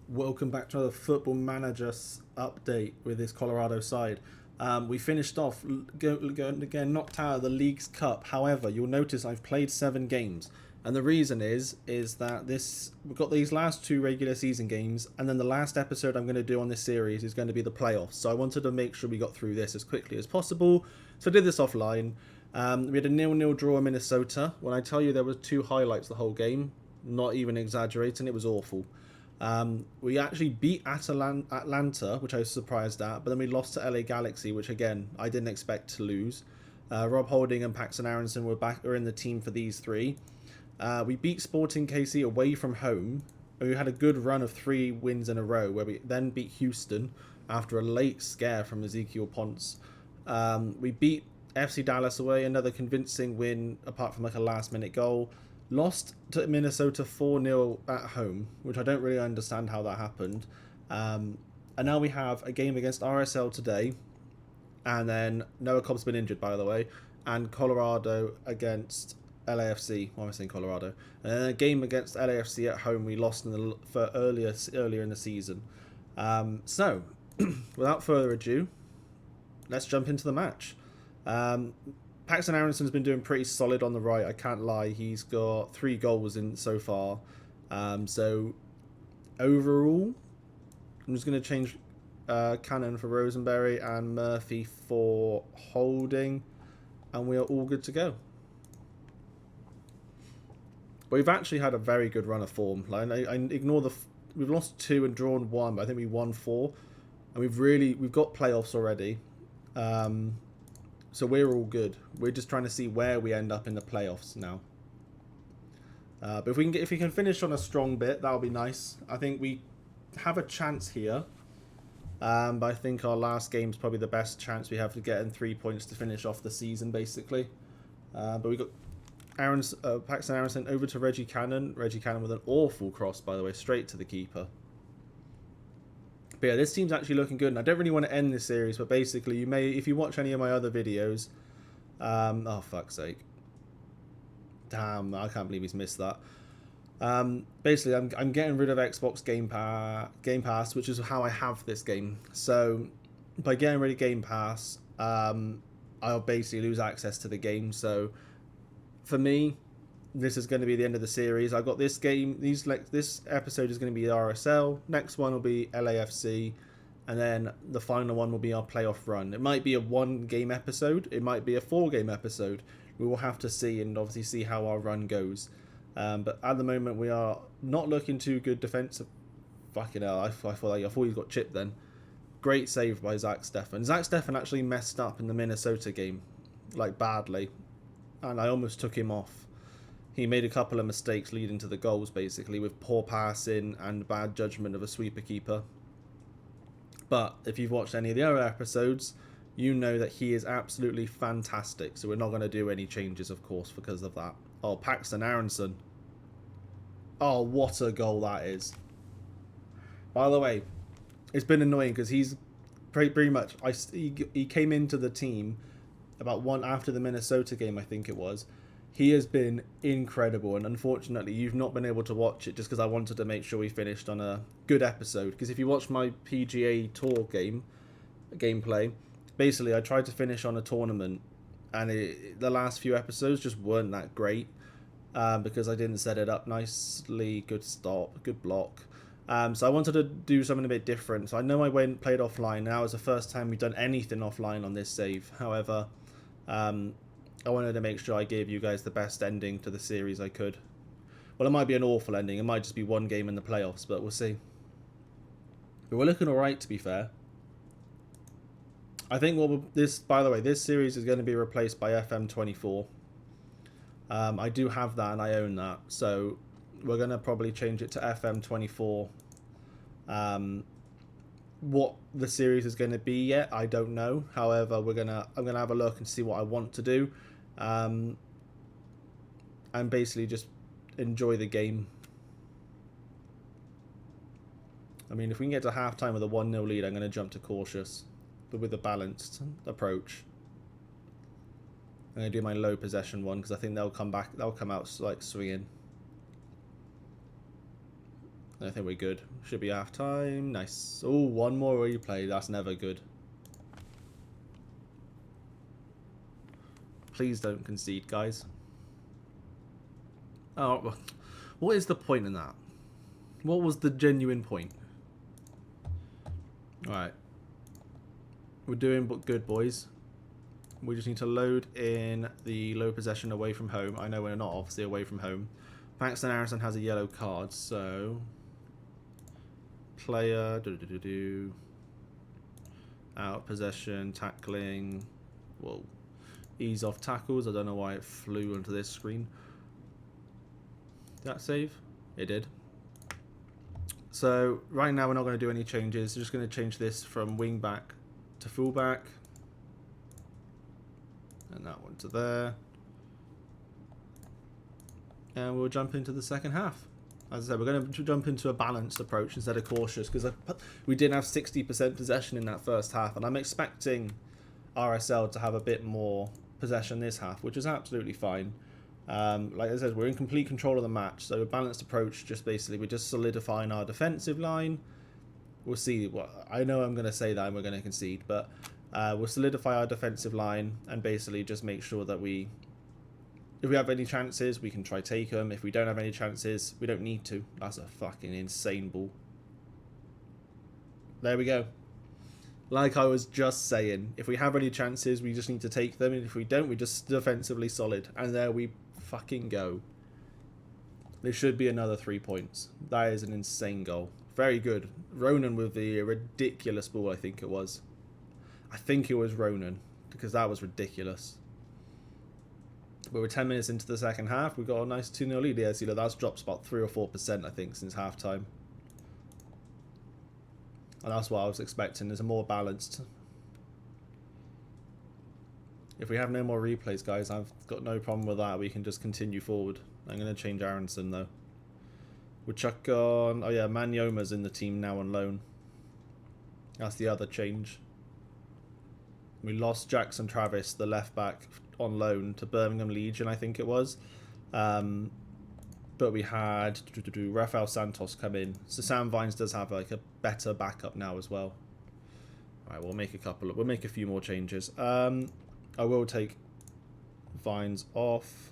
Welcome back to another Football Manager update with this Colorado side. We finished off again, knocked out of the League's Cup. However, you'll notice I've played 7 games, and the reason is that we've got these last 2 regular season games, and then the last episode I'm going to do on this series is going to be the playoffs. So I wanted to make sure we got through this as quickly as possible. So I did this offline. We had a 0-0 draw in Minnesota. When I tell you there were 2 highlights the whole game, not even exaggerating, it was awful. We actually beat Atlanta, which I was surprised at, but then we lost to LA Galaxy, which again I didn't expect to lose. Rob Holding and Paxton Aronson were in the team for these 3. We beat Sporting KC away from home. We had a good run of 3 wins in a row, where we then beat Houston after a late scare from Ezekiel Ponce. We beat FC Dallas away, another convincing win apart from like a last minute goal. Lost to Minnesota 4-0 at home, which I don't really understand how that happened. And now we have a game against RSL today. And then Noah Cobb's been injured, by the way. And Colorado against LAFC. Why am I saying Colorado? And then a game against LAFC at home we lost earlier in the season. So, without further ado, let's jump into the match. Paxton Aronson's been doing pretty solid on the right, I can't lie. He's got 3 goals in so far. So, overall, I'm just going to change Cannon for Rosenberry and Murphy for Holding. And we are all good to go. But we've actually had a very good run of form. Like, I ignore we've lost 2 and drawn 1, but I think we won 4. And we've got playoffs already. So we're all good. We're just trying to see where we end up in the playoffs now. But if we can finish on a strong bit, that'll be nice. I think we have a chance here. But I think our last game's probably the best chance we have to get in 3 points to finish off the season, basically. But we got Paxton Aronson over to Reggie Cannon. Reggie Cannon with an awful cross, by the way, straight to the keeper. But yeah, this team's actually looking good, and I don't really want to end this series, but basically, you may, if you watch any of my other videos, oh fuck's sake, damn, I can't believe he's missed that. Basically, I'm getting rid of Xbox Game Pass, which is how I have this game. So by getting rid of Game Pass, I'll basically lose access to the game. So for me, this is going to be the end of the series. I've got this game. This episode is going to be RSL. Next one will be LAFC, and then the final one will be our playoff run. It might be a 1-game episode. It might be a 4-game episode. We will have to see, and obviously see how our run goes. But at the moment, we are not looking too good defensive. Fucking hell! I thought he's got chipped then. Great save by Zach Steffen. Zach Steffen actually messed up in the Minnesota game, like badly, and I almost took him off. He made a couple of mistakes leading to the goals, basically, with poor passing and bad judgment of a sweeper keeper. But if you've watched any of the other episodes, you know that he is absolutely fantastic. So we're not going to do any changes, of course, because of that. Oh, Paxton Aronson. Oh, what a goal that is. By the way, it's been annoying because he's pretty much... He came into the team about one after the Minnesota game, I think it was. He has been incredible, and unfortunately you've not been able to watch it just because I wanted to make sure we finished on a good episode. Because if you watch my PGA Tour gameplay, basically I tried to finish on a tournament, and the last few episodes just weren't that great because I didn't set it up nicely. Good stop, good block. So I wanted to do something a bit different. So I know I played offline. Now it's the first time we've done anything offline on this save. However, I wanted to make sure I gave you guys the best ending to the series I could. Well, it might be an awful ending. It might just be 1 game in the playoffs, but we'll see. But we're looking alright, to be fair. I think by the way, this series is going to be replaced by FM24. I do have that and I own that. So we're going to probably change it to FM24. What the series is going to be yet, I don't know. However, I'm gonna have a look and see what I want to do, and basically just enjoy the game. I mean, if we can get to halftime with a 1-0 lead, I'm going to jump to cautious, but with a balanced approach. I'm going to do my low possession one because I think they'll come out like swinging. I think we're good. Should be half time. Nice. Oh, one more replay. That's never good. Please don't concede, guys. Oh, what is the point in that? What was the genuine point? Alright. We're doing good, boys. We just need to load in the low possession away from home. I know we're not obviously away from home. Paxton Harrison has a yellow card, so... Player... Out possession, tackling... Whoa. Ease off tackles. I don't know why it flew onto this screen. Did that save? It did. So, right now we're not going to do any changes. We're just going to change this from wing back to full back. And that one to there. And we'll jump into the second half. As I said, we're going to jump into a balanced approach instead of cautious, because we did have 60% possession in that first half, and I'm expecting RSL to have a bit more possession this half, which is absolutely fine. Like I said, we're in complete control of the match, so a balanced approach, just basically we're just solidifying our defensive line. We'll see. I know I'm going to say that and we're going to concede, but we'll solidify our defensive line and basically just make sure that if we have any chances, we can try take them. If we don't have any chances, we don't need to. That's a fucking insane ball. There we go. Like I was just saying, if we have any chances, we just need to take them. And if we don't, we're just defensively solid. And there we fucking go. There should be another 3 points. That is an insane goal. Very good. Ronan with the ridiculous ball, I think it was. I think it was Ronan, because that was ridiculous. But we're 10 minutes into the second half. We've got a nice 2-0 lead. Yeah, see, that's dropped about 3 or 4%, I think, since half-time. And that's what I was expecting, is a more balanced. If we have no more replays, guys, I've got no problem with that. We can just continue forward. I'm going to change Aronson, though. We'll chuck on... Oh, yeah, Manyoma's in the team now on loan. That's the other change. We lost Jackson Travis, the left-back, on loan to Birmingham Legion, I think it was. But we had Rafael Santos come in. So Sam Vines does have like a better backup now as well. Alright, we'll make a few more changes. I will take Vines off.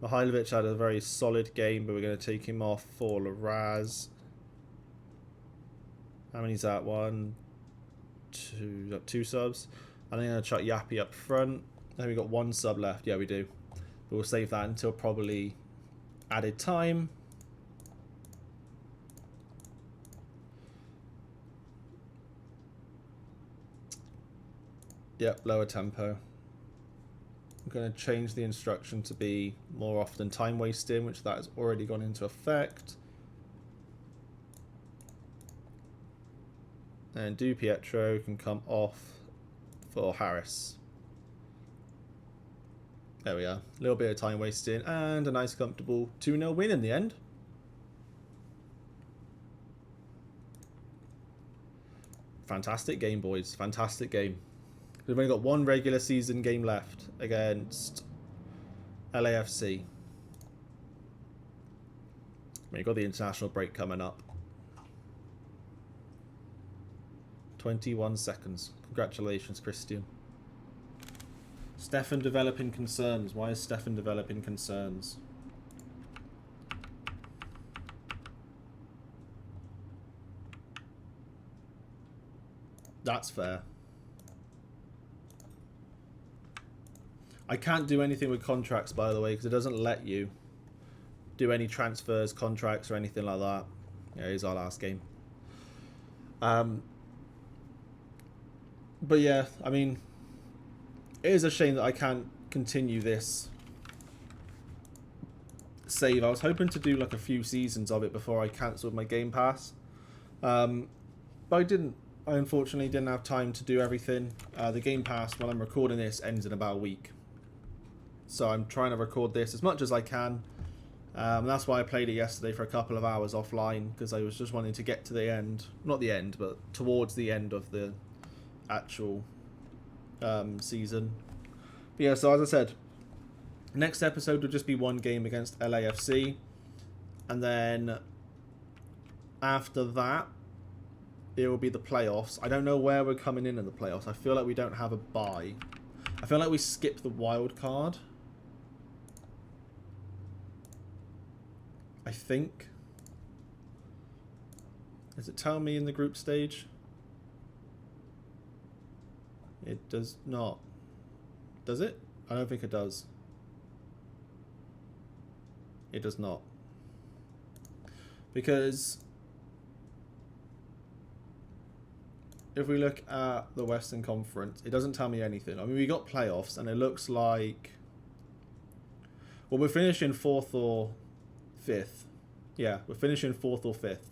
Mihailovic had a very solid game, but we're going to take him off for Laraz. How many's that? 1, 2, got 2 subs. And I'm going to chuck Yappy up front. Then we got 1 sub left. Yeah, we do. But we'll save that until probably added time. Yep, lower tempo. I'm going to change the instruction to be more often time wasting, which that has already gone into effect. And Du Pietro can come off for Harris. There we are. A little bit of time wasting and a nice comfortable 2-0 win in the end. Fantastic game, boys. Fantastic game. We've only got 1 regular season game left against LAFC. We've got the international break coming up. 21 seconds. Congratulations, Christian. Stefan developing concerns. Why is Stefan developing concerns? That's fair. I can't do anything with contracts, by the way, because it doesn't let you do any transfers, contracts, or anything like that. Yeah, here's our last game. But yeah, I mean, it is a shame that I can't continue this save. I was hoping to do like a few seasons of it before I cancelled my Game Pass. But I didn't. I unfortunately didn't have time to do everything. The Game Pass, when I'm recording this, ends in about a week. So I'm trying to record this as much as I can. That's why I played it yesterday for a couple of hours offline, because I was just wanting to get to the end. Not the end, but towards the end of the actual season. But yeah, so as I said, next episode will just be 1 game against LAFC. And then after that, it will be the playoffs. I don't know where we're coming in the playoffs. I feel like we don't have a bye. I feel like we skip the wild card. I think. Does it tell me in the group stage? It does not. Does it? I don't think it does. It does not. Because if we look at the Western Conference, it doesn't tell me anything. I mean, we got playoffs, and it looks like... Well, we're finishing 4th or 5th. Yeah, we're finishing 4th or 5th.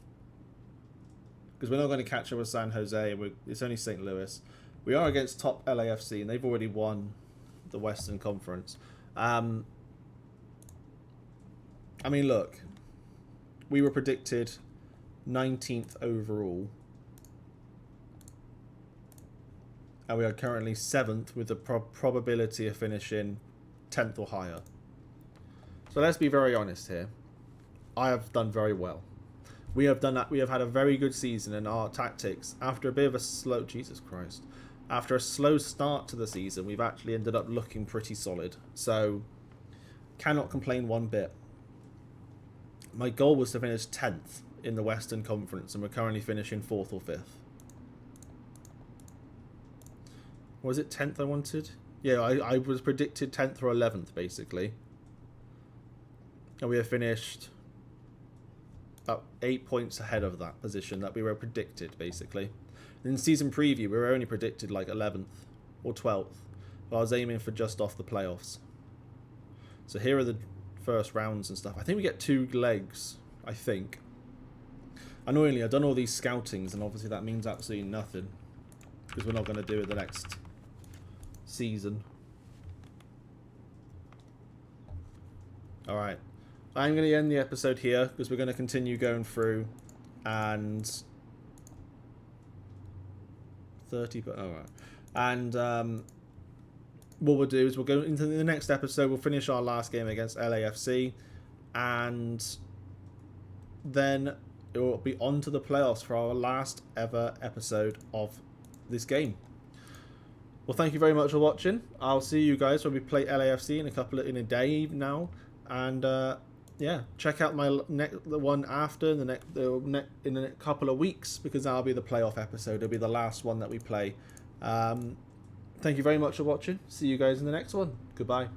Because we're not going to catch up with San Jose. It's only St. Louis. We are against top LAFC, and they've already won the Western Conference. I mean, look. We were predicted 19th overall. And we are currently 7th with the probability of finishing 10th or higher. So let's be very honest here. I have done very well. We have done that. We have had a very good season in our tactics. After a bit of a slow... Jesus Christ. After a slow start to the season, we've actually ended up looking pretty solid. So, cannot complain one bit. My goal was to finish 10th in the Western Conference, and we're currently finishing 4th or 5th. Was it 10th I wanted? Yeah, I was predicted 10th or 11th, basically. And we have finished about 8 points ahead of that position that we were predicted, basically. In season preview, we were only predicted like 11th or 12th. But I was aiming for just off the playoffs. So here are the first rounds and stuff. I think we get 2 legs, I think. Annoyingly, I've done all these scoutings, and obviously that means absolutely nothing. Because we're not going to do it the next season. Alright. I'm going to end the episode here, because we're going to continue going through, and... 30, but alright. And what we'll do is we'll go into the next episode. We'll finish our last game against LAFC, and then it will be on to the playoffs for our last ever episode of this game. Well, thank you very much for watching. I'll see you guys when we play LAFC in a day now, and yeah, check out my the one after in a couple of weeks, because that'll be the playoff episode. It'll be the last one that we play. Thank you very much for watching. See you guys in the next one. Goodbye.